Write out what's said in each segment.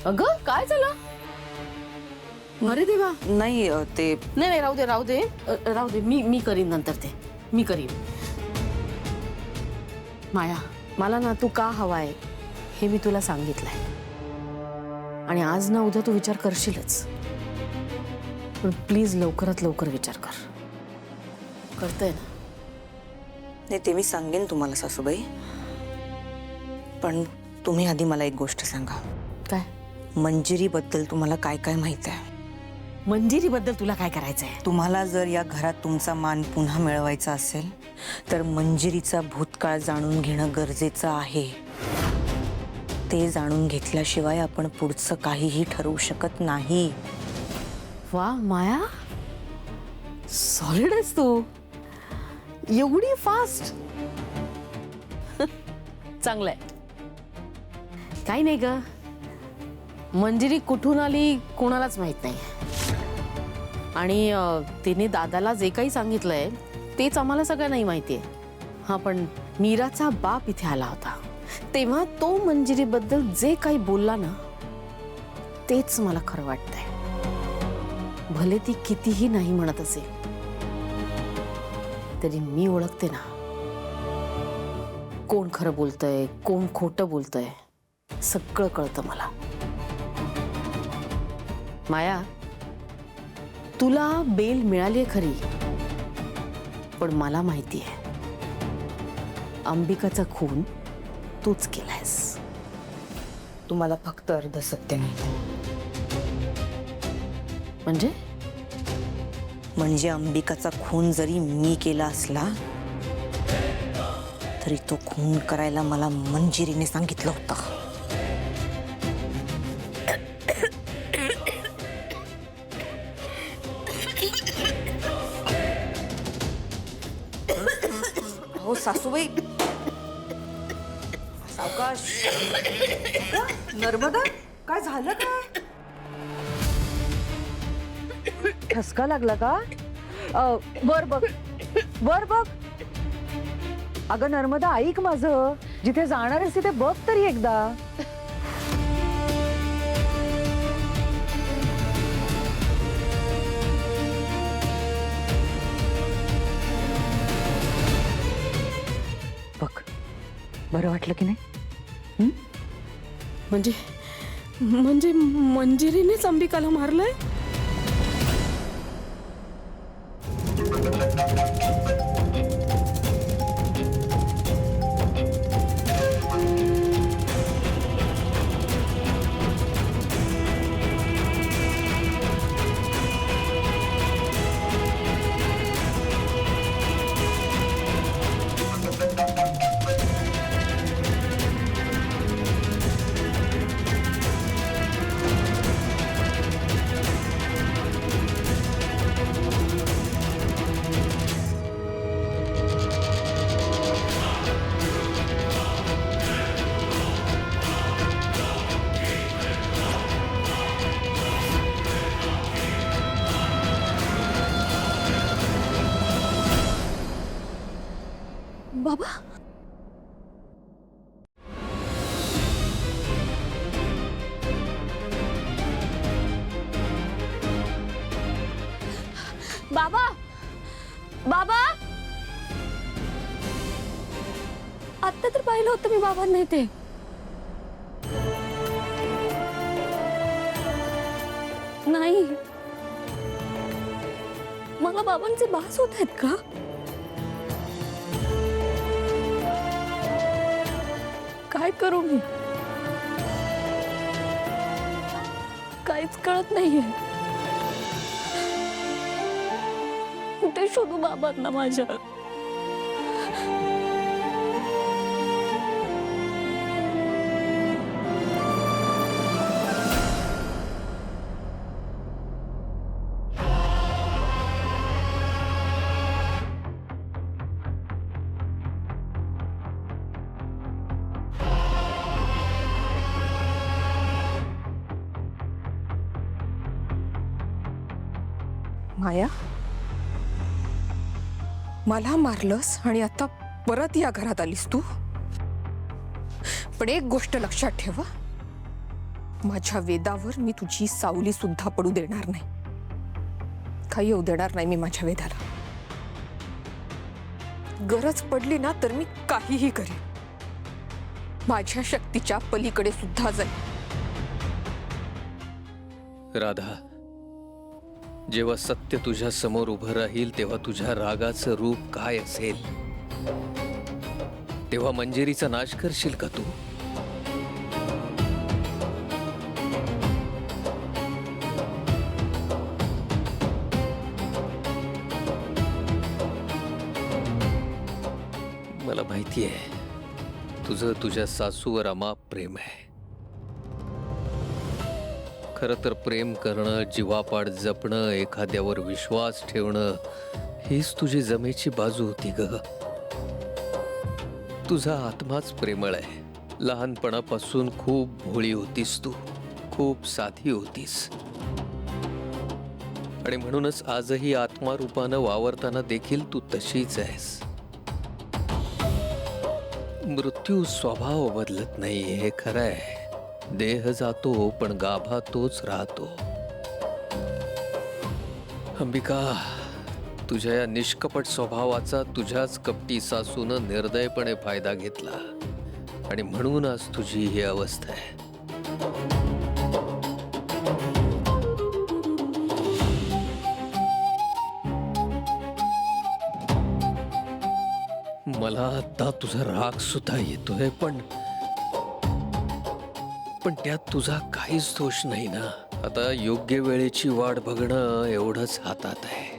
अगं काय झालं? अरे देवा. नाही ते नाही राहू दे राहू दे राहू दे. मी करीन नंतर ते. मी करीन. माया, मला ना तू का हवाय हे मी तुला सांगितलंय आणि आज ना उद्या तू विचार करशीलच. पण प्लीज लवकरात लवकर विचार कर. करतय ना? नाही ते मी सांगेन तुम्हाला सासूबाई, पण तुम्ही आधी मला एक गोष्ट सांगा. काय? मंजिरी बद्दल तुम्हाला काय काय माहित आहे? मंजिरी बद्दल तुला काय करायचंय? तुम्हाला जर या घरात तुमचा मान पुन्हा मिळवायचा असेल तर मंजिरीचा भूतकाळ जाणून घेणं गरजेचं आहे. ते जाणून घेतल्याशिवाय आपण पुढचं काहीही ठरवू शकत नाही. वा माया, सॉलिड आहेस तू. एवढी फास्ट. चांगलंय. काही नाही ग, मंजिरी कुठून आली कोणालाच माहित नाही आणि तिने दादाला जे काही सांगितलंय तेच आम्हाला सगळ्यांनाही माहितीये. हा, पण मीराचा बाप इथे आला होता तेव्हा तो मंजिरीबद्दल जे काही बोलला ना तेच मला खरं वाटतंय. भले ती कितीही नाही म्हणत असेल तरी मी ओळखते ना कोण खरं बोलतंय कोण खोटं बोलतंय. सगळं कळतं मला. माया, तुला बेल मिळाली खरी, पण मला माहिती आहे अंबिकाचा खून तूच केलायस. तुम्हाला फक्त अर्ध सत्य माहिती. म्हणजे अंबिकाचा खून जरी मी केला असला तरी तो खून करायला मला मंजिरीने सांगितलं होतं. हो सासूबाई, सावकाश. नर्मदा, काय झालं? काय ठसका लागला का? वर बघ, वर बघ. अगं नर्मदा, ऐक माझं. जिथे जाणार आहेस तिथे बघ तरी एकदा. बघ, बरं वाटलं की नाही? म्हणजे म्हणजे मंजिरीनेच अंबिकाला मारलंय? बाबा, बाबा, बाबा, आता तर पाहिलं होतं मी बाबांना इथे. नाही, मला बाबांचे भास होत आहेत का? काय करू मी? काहीच कळत नाहीये. कुठे शोधू बाबांना माझ्या? माया, मला मारलंस आणि आता परत या घरात आलीस तू. पण एक गोष्ट लक्षात ठेव, माझ्या वेदावर मी तुझी सावली सुद्धा पडू देणार नाही. काही येऊ देणार नाही मी माझ्या वेदाला. गरज पडली ना तर मी काहीही करेन. माझ्या शक्तीच्या पलीकडे सुद्धा जाईल. राधा, जेव्हा सत्य तुझ्या समोर उभं राहील तेव्हा तुझ्या रागाचं रूप काय असेल, तेव्हा मंजिरीचा नाश करशील का तू? मला माहिती आहे तुझं तुझ्या सासूवर अमाप प्रेम आहे. खरं तर प्रेम करणं, जीवापाड जपणं, एखाद्यावर विश्वास ठेवणं हीच तुझी जमेची बाजू होती ग. तुझा आत्माच प्रेमळ आहे. लहानपणापासून खूप भोळी होतीस तू, खूप साधी होतीस. आणि म्हणूनच आजही आत्मारूपानं वावरताना देखील तू तशीच आहेस. मृत्यू स्वभाव बदलत नाही हे खरं आहे. देह जातो पण गाभा तोच राहतो. अंबिका, तुझ्या या निष्कपट स्वभावाचा तुझ्याच कपटी सासूनं निर्दयपणे फायदा घेतला आणि म्हणून आज तुझी ही अवस्था आहे. मला आता तुझा राग सुद्धा येतोय, पण त्यात तुझा काहीच दोष नाही ना. आता योग्य वेळेची वाट बघणं एवढंच हातात आहे.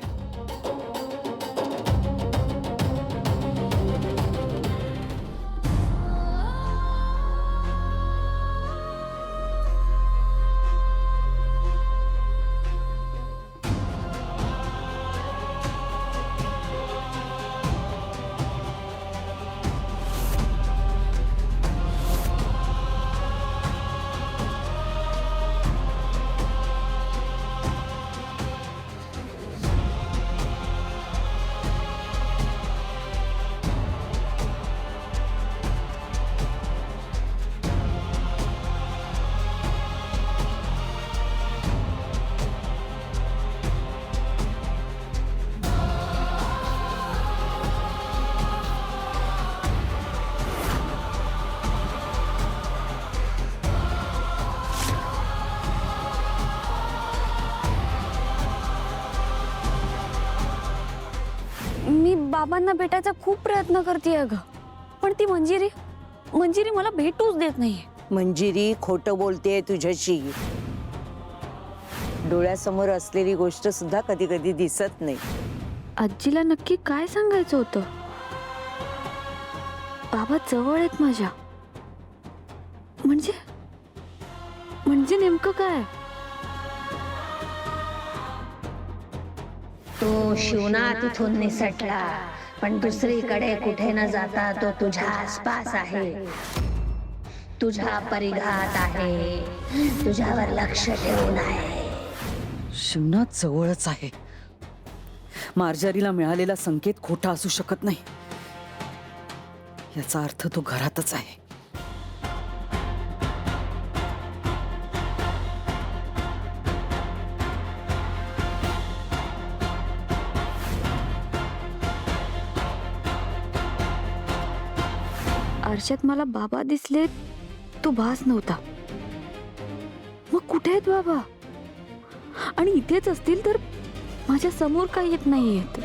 मी बाबांना भेटायचा खूप प्रयत्न करते ग, पण ती मंजिरी मला भेटूच देत नाहीये. मंजिरी खोटं बोलतेय तुझ्याशी. डोळ्यासमोर असलेली गोष्ट सुद्धा कधी कधी दिसत नाही. आजीला नक्की काय सांगायचं होतं? बाबा जवळ आहेत माझ्या. म्हणजे नेमकं काय? तो शिवना तिथून निसटला, पण दुसरीकडे कुठे न जाता तो तुझ्या आसपास आहे, तुझ्या परिघात आहे, तुझ्यावर लक्ष ठेवून आहे. शिवनाथ जवळच आहे. मार्जारीला मिळालेला संकेत खोटा असू शकत नाही. याचा अर्थ तो घरातच आहे. आरशात मला बाबा दिसले, तो भास नव्हता. मग कुठे आहेत बाबा? आणि इथेच असतील तर माझ्या समोर काही येत नाहीयेत.